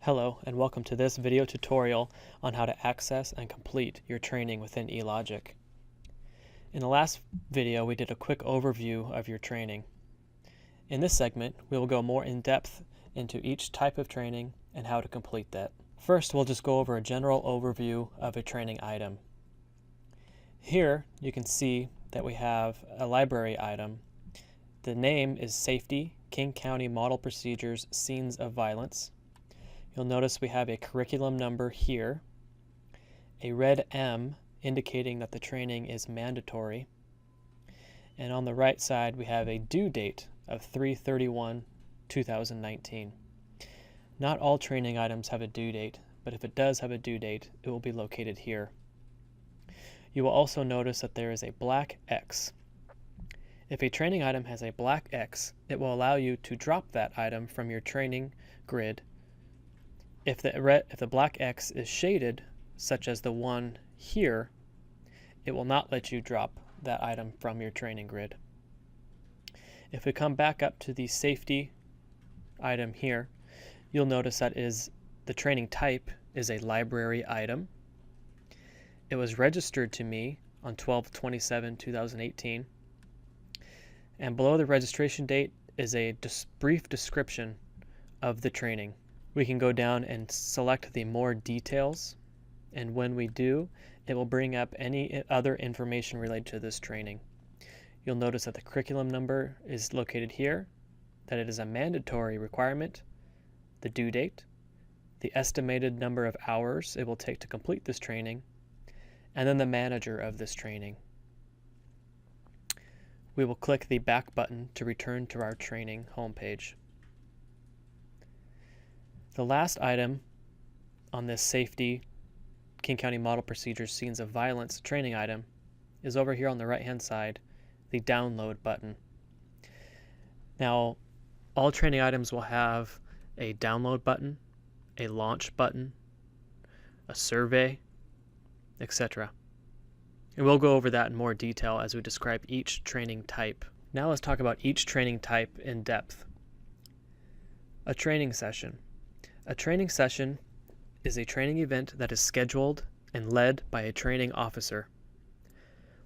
Hello and welcome to this video tutorial on how to access and complete your training within eLogic. In the last video we did a quick overview of your training. In this segment we will go more in depth into each type of training and how to complete that. First we'll just go over a general overview of a training item. Here you can see that we have a library item. The name is Safety, King County Model Procedures, Scenes of Violence. You'll notice we have a curriculum number here, a red M indicating that the training is mandatory, and on the right side we have a due date of 3/31/2019. Not all training items have a due date, but if it does have a due date, it will be located here. You will also notice that there is a black X. If a training item has a black X, it will allow you to drop that item from your training grid. If the black X is shaded, such as the one here, it will not let you drop that item from your training grid. If we come back up to the safety item here, you'll notice that the training type is a library item. It was registered to me on 12/27/2018, and below the registration date is a brief description of the training. We can go down and select the more details, and when we do, it will bring up any other information related to this training. You'll notice that the curriculum number is located here, that it is a mandatory requirement, the due date, the estimated number of hours it will take to complete this training, and then the manager of this training. We will click the back button to return to our training homepage. The last item on this Safety, King County Model Procedures, Scenes of Violence training item is over here on the right-hand side, the download button. Now, all training items will have a download button, a launch button, a survey, etc. And we'll go over that in more detail as we describe each training type. Now let's talk about each training type in depth. A training session. A training session is a training event that is scheduled and led by a training officer.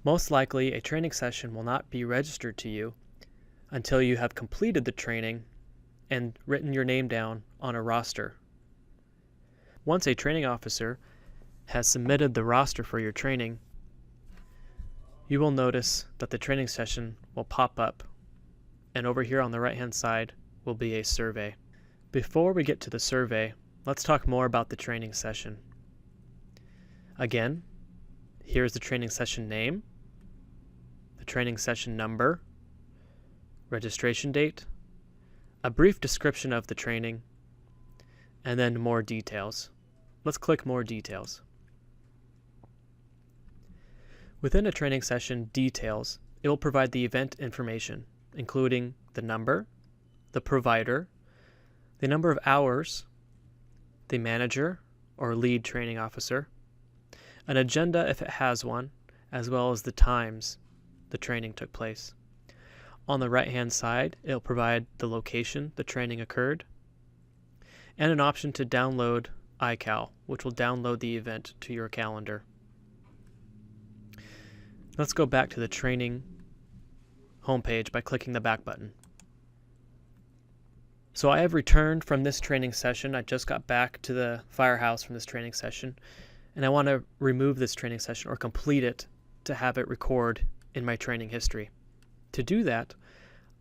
Most likely, a training session will not be registered to you until you have completed the training and written your name down on a roster. Once a training officer has submitted the roster for your training, you will notice that the training session will pop up, and over here on the right-hand side will be a survey. Before we get to the survey, let's talk more about the training session. Again, here's the training session name, the training session number, registration date, a brief description of the training, and then more details. Let's click more details. Within a training session details, it will provide the event information, including the number, the provider, the number of hours, the manager or lead training officer, an agenda if it has one, as well as the times the training took place. On the right-hand side, it will provide the location the training occurred, and an option to download iCal, which will download the event to your calendar. Let's go back to the training homepage by clicking the back button. So I have returned from this training session. I just got back to the firehouse from this training session, and I want to remove this training session or complete it to have it record in my training history. To do that,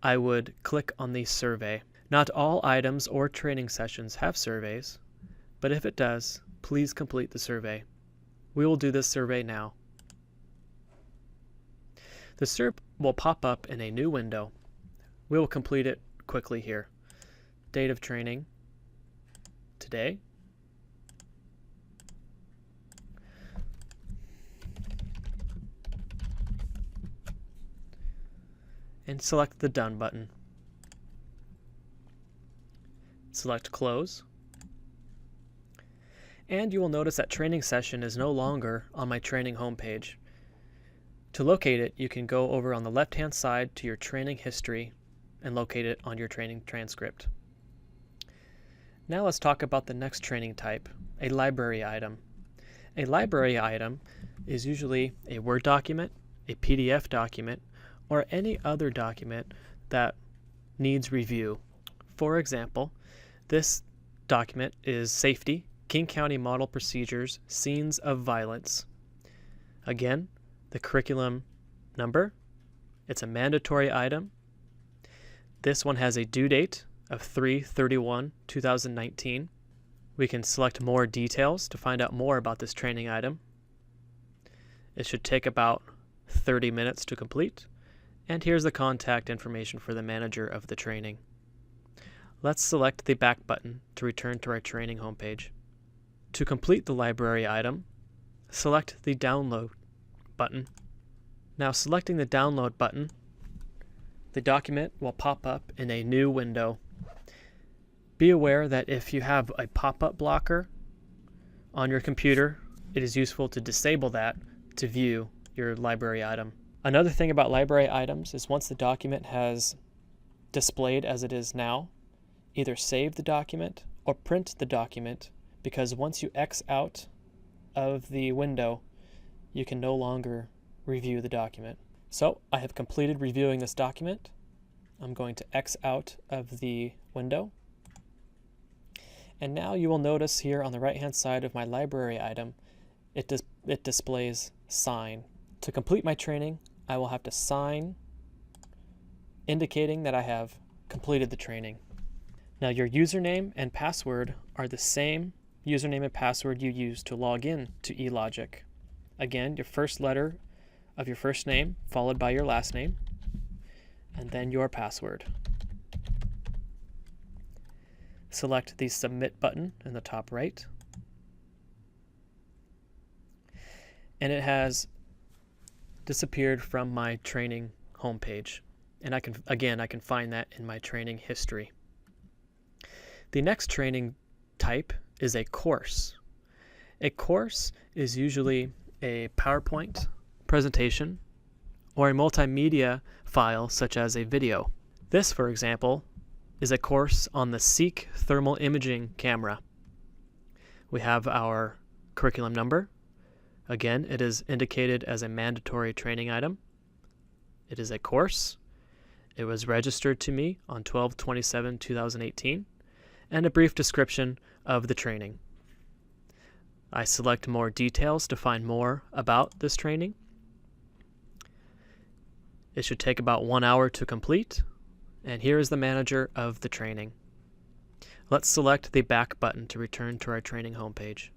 I would click on the survey. Not all items or training sessions have surveys, but if it does, please complete the survey. We will do this survey now. The survey will pop up in a new window. We will complete it quickly here. Date of training, today. And select the Done button. Select Close. And you will notice that training session is no longer on my training homepage. To locate it, you can go over on the left-hand side to your training history and locate it on your training transcript. Now let's talk about the next training type, a library item. A library item is usually a Word document, a PDF document, or any other document that needs review. For example, this document is Safety, King County Model Procedures, Scenes of Violence. Again, the curriculum number, it's a mandatory item. This one has a due date of 3/31/2019. We can select more details to find out more about this training item. It should take about 30 minutes to complete. And here's the contact information for the manager of the training. Let's select the back button to return to our training homepage. To complete the library item, select the download button. Now selecting the download button, the document will pop up in a new window. Be aware that if you have a pop-up blocker on your computer, it is useful to disable that to view your library item. Another thing about library items is once the document has displayed as it is now, either save the document or print the document, because once you X out of the window, you can no longer review the document. So I have completed reviewing this document. I'm going to X out of the window. And now you will notice here on the right-hand side of my library item, it displays sign. To complete my training, I will have to sign, indicating that I have completed the training. Now your username and password are the same username and password you use to log in to eLogic. Again, your first letter of your first name followed by your last name, and then your password. Select the Submit button in the top right, and it has disappeared from my training homepage. And I can find that in my training history. The next training type is a course. A course is usually a PowerPoint presentation or a multimedia file such as a video. This, for example, is a course on the Seek thermal imaging camera. We have our curriculum number. Again, it is indicated as a mandatory training item. It is a course. It was registered to me on 12/27/2018, and a brief description of the training. I select more details to find more about this training. It should take about 1 hour to complete, and here is the manager of the training. Let's select the back button to return to our training homepage.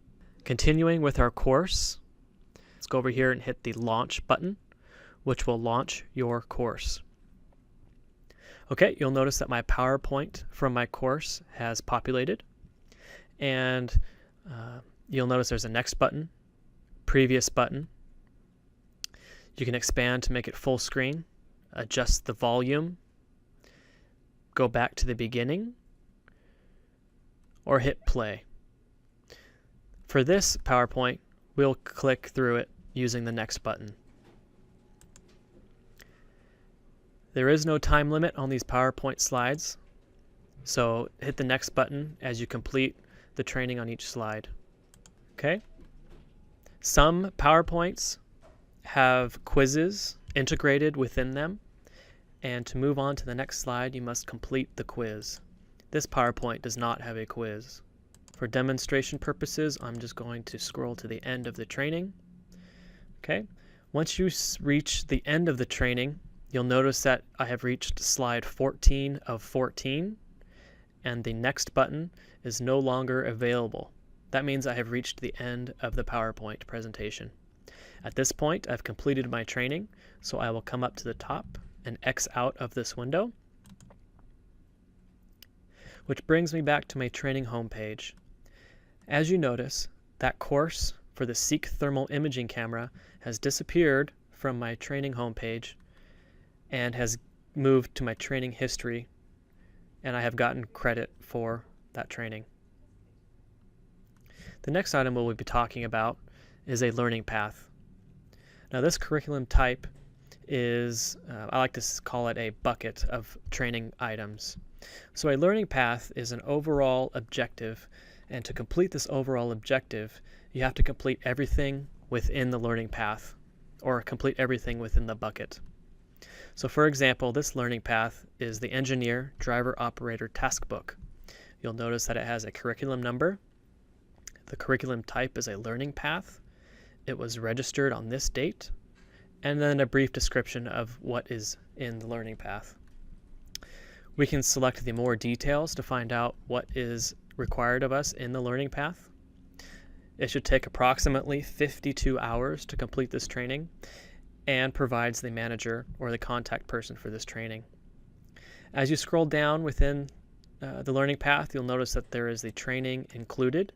Continuing with our course, let's go over here and hit the Launch button, which will launch your course. Okay, you'll notice that my PowerPoint from my course has populated, and you'll notice there's a Next button, Previous button. You can expand to make it full screen, adjust the volume, go back to the beginning, or hit play. For this PowerPoint, we'll click through it using the Next button. There is no time limit on these PowerPoint slides, so hit the Next button as you complete the training on each slide. Okay? Some PowerPoints have quizzes integrated within them, and to move on to the next slide, you must complete the quiz. This PowerPoint does not have a quiz. For demonstration purposes, I'm just going to scroll to the end of the training. Okay? Once you reach the end of the training, you'll notice that I have reached slide 14 of 14, and the Next button is no longer available. That means I have reached the end of the PowerPoint presentation. At this point, I've completed my training, so I will come up to the top and X out of this window, which brings me back to my training homepage. As you notice, that course for the Seek thermal imaging camera has disappeared from my training homepage and has moved to my training history, and I have gotten credit for that training. The next item we'll be talking about is a learning path. Now this curriculum type is, I like to call it a bucket of training items. So a learning path is an overall objective, and to complete this overall objective, you have to complete everything within the learning path, or complete everything within the bucket. So for example, this learning path is the engineer driver operator task book. You'll notice that it has a curriculum number. The curriculum type is a learning path. It was registered on this date, and then a brief description of what is in the learning path. We can select the more details to find out what is required of us in the learning path. It should take approximately 52 hours to complete this training and provides the manager or the contact person for this training. As you scroll down within the learning path, you'll notice that there is the training included,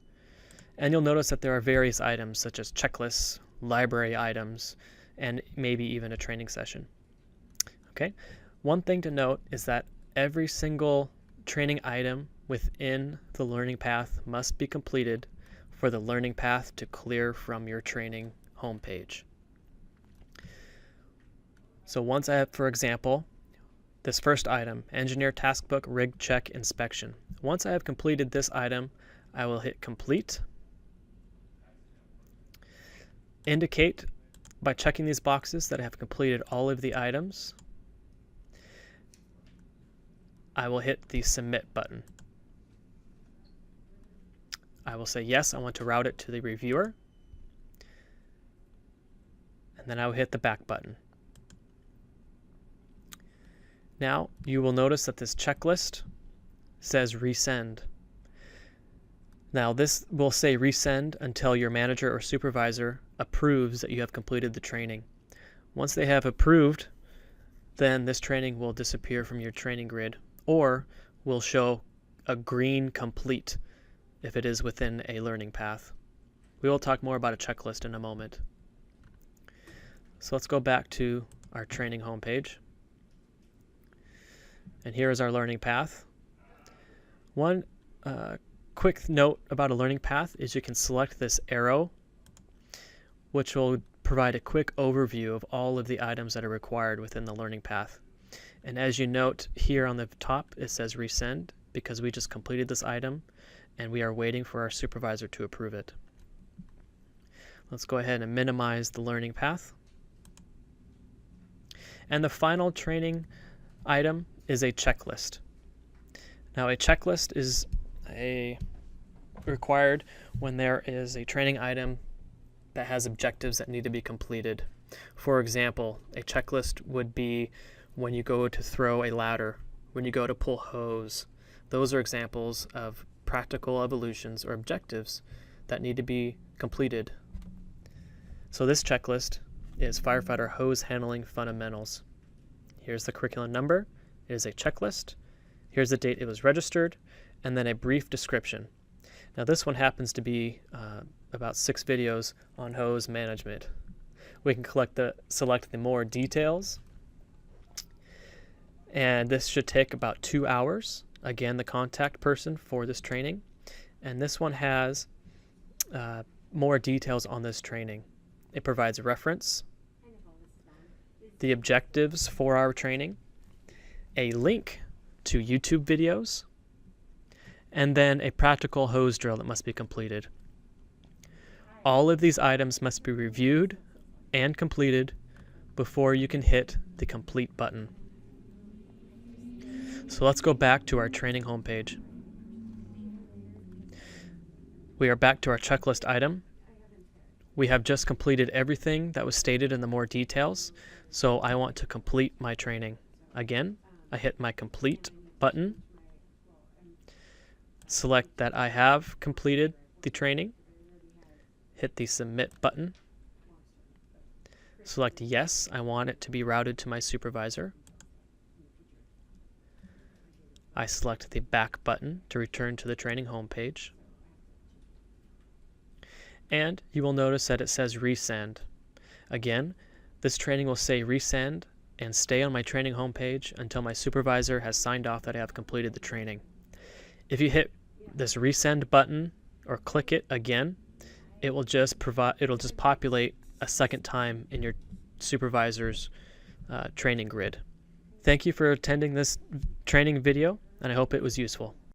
and you'll notice that there are various items such as checklists, library items, and maybe even a training session. Okay, one thing to note is that every single training item within the learning path must be completed for the learning path to clear from your training homepage. So once I have, for example, this first item, Engineer Taskbook Rig Check Inspection. Once I have completed this item, I will hit Complete. Indicate by checking these boxes that I have completed all of the items. I will hit the Submit button. I will say yes, I want to route it to the reviewer. And then I will hit the Back button. Now you will notice that this checklist says Resend. Now this will say resend until your manager or supervisor approves that you have completed the training. Once they have approved, then this training will disappear from your training grid, or will show a green complete if it is within a learning path. We will talk more about a checklist in a moment. So let's go back to our training homepage. And here is our learning path. One quick note about a learning path is you can select this arrow, which will provide a quick overview of all of the items that are required within the learning path. And as you note here on the top, it says Resend because we just completed this item and we are waiting for our supervisor to approve it. Let's go ahead and minimize the learning path. And the final training item is a checklist. Now a checklist is required when there is a training item that has objectives that need to be completed. For example, a checklist would be when you go to throw a ladder, when you go to pull hose. Those are examples of practical evolutions or objectives that need to be completed. So this checklist is firefighter hose handling fundamentals. Here's the curriculum number. It is a checklist. Here's the date it was registered, and then a brief description. Now this one happens to be about 6 videos on hose management. We can select the more details, and this should take about 2 hours. Again, the contact person for this training, and this one has more details on this training. It provides a reference, the objectives for our training, a link to YouTube videos, and then a practical hose drill that must be completed. All of these items must be reviewed and completed before you can hit the Complete button. So let's go back to our training homepage. We are back to our checklist item. We have just completed everything that was stated in the more details, so I want to complete my training. Again, I hit my Complete button, select that I have completed the training, hit the Submit button, select yes, I want it to be routed to my supervisor. I select the Back button to return to the training homepage. And you will notice that it says Resend. Again, this training will say Resend and stay on my training homepage until my supervisor has signed off that I have completed the training. If you hit this Resend button or click it again, it will just populate a second time in your supervisor's training grid. Thank you for attending this training video. and I hope it was useful.